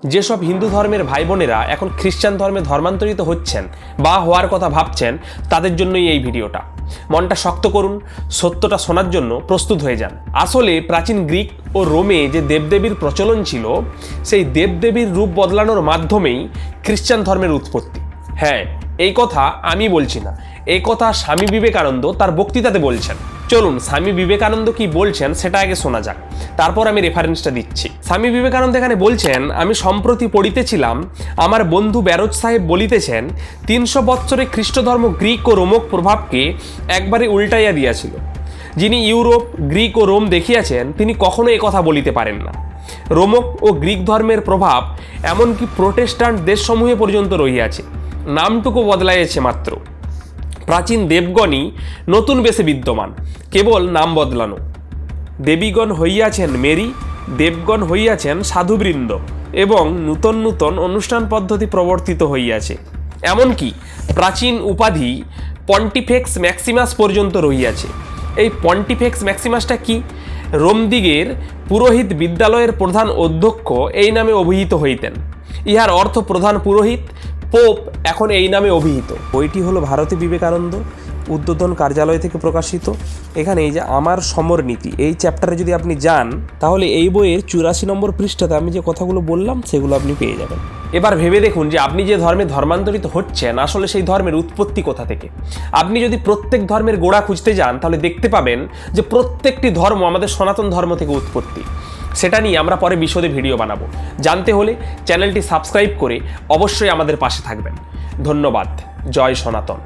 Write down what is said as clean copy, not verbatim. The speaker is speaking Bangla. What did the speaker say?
যেসব হিন্দু ধর্মের ভাই বোনেরা এখন খ্রিস্টান ধর্মে ধর্মান্তরিত হচ্ছেন বা হওয়ার কথা ভাবছেন, তাদের জন্যই এই ভিডিওটা। মনটা শক্ত করুন, সত্যটা শোনার জন্য প্রস্তুত হয়ে যান। আসলে প্রাচীন গ্রিক ও রোমে যে দেবদেবীর প্রচলন ছিল, সেই দেবদেবীর রূপ বদলানোর মাধ্যমেই খ্রিস্টান ধর্মের উৎপত্তি। হ্যাঁ, এই কথা আমি বলছি না, এই কথা স্বামী বিবেকানন্দ তার বক্তৃতাতে বলছেন। চলুন স্বামী বিবেকানন্দ কি বলছেন সেটা আগে শোনা যাক, তারপর আমি রেফারেন্সটা দিচ্ছি। স্বামী বিবেকানন্দ এখানে বলছেন, আমি সম্প্রতি পড়িতেছিলাম, আমার বন্ধু ব্যারোজ সাহেব বলিতেছেন, 300 বৎসরে খ্রিস্টধর্ম গ্রিক ও রোমক প্রভাবকে একবারে উল্টাইয়া দিয়াছিল। যিনি ইউরোপ, গ্রিক ও রোম দেখিয়াছেন, তিনি কখনো এ কথা বলিতে পারেন না। রোমক ও গ্রিক ধর্মের প্রভাব এমনকি প্রোটেস্ট্যান্ট দেশসমূহে পর্যন্ত রহিয়াছে, নামটুকু বদলাইয়াছে মাত্র। প্রাচীন দেবগণই নতুন বেশে বিদ্যমান, কেবল নাম বদলানো। দেবীগণ হইয়াছেন মেরি, দেবগণ হইয়াছেন সাধুবৃন্দ, এবং নূতন নূতন অনুষ্ঠান পদ্ধতি প্রবর্তিত হইয়াছে। এমনকি প্রাচীন উপাধি পন্টিফেক্স ম্যাক্সিমাস পর্যন্ত রহিয়াছে। এই পন্টিফেক্স ম্যাক্সিমাসটা কি? রোমদিগের পুরোহিত বিদ্যালয়ের প্রধান অধ্যক্ষ এই নামে অভিহিত হইতেন। ইহার অর্থ প্রধান পুরোহিত, পোপ এখন এই নামে অভিহিত। বইটি হলো ভারতী বিবেকানন্দ উদ্বোধন কার্যালয় থেকে প্রকাশিত। এখানে এই যে আমার সমর নীতি, এই চ্যাপ্টারে যদি আপনি যান, তাহলে এই বইয়ের 84 নম্বর পৃষ্ঠাতে আমি যে কথাগুলো বললাম সেগুলো আপনি পেয়ে যাবেন। এবার ভেবে দেখুন যে আপনি যে ধর্মে ধর্মান্তরিত হচ্ছেন, আসলে সেই ধর্মের উৎপত্তি কোথা থেকে। আপনি যদি প্রত্যেক ধর্মের গোড়া খুঁজতে যান, তাহলে দেখতে পাবেন যে প্রত্যেকটি ধর্ম আমাদের সনাতন ধর্ম থেকে উৎপত্তি। সেটা নিয়ে আমরা পরে বিশদে ভিডিও বানাবো। জানতে হলে চ্যানেলটি সাবস্ক্রাইব করে অবশ্যই আমাদের পাশে থাকবেন। ধন্যবাদ। জয় সনাতন।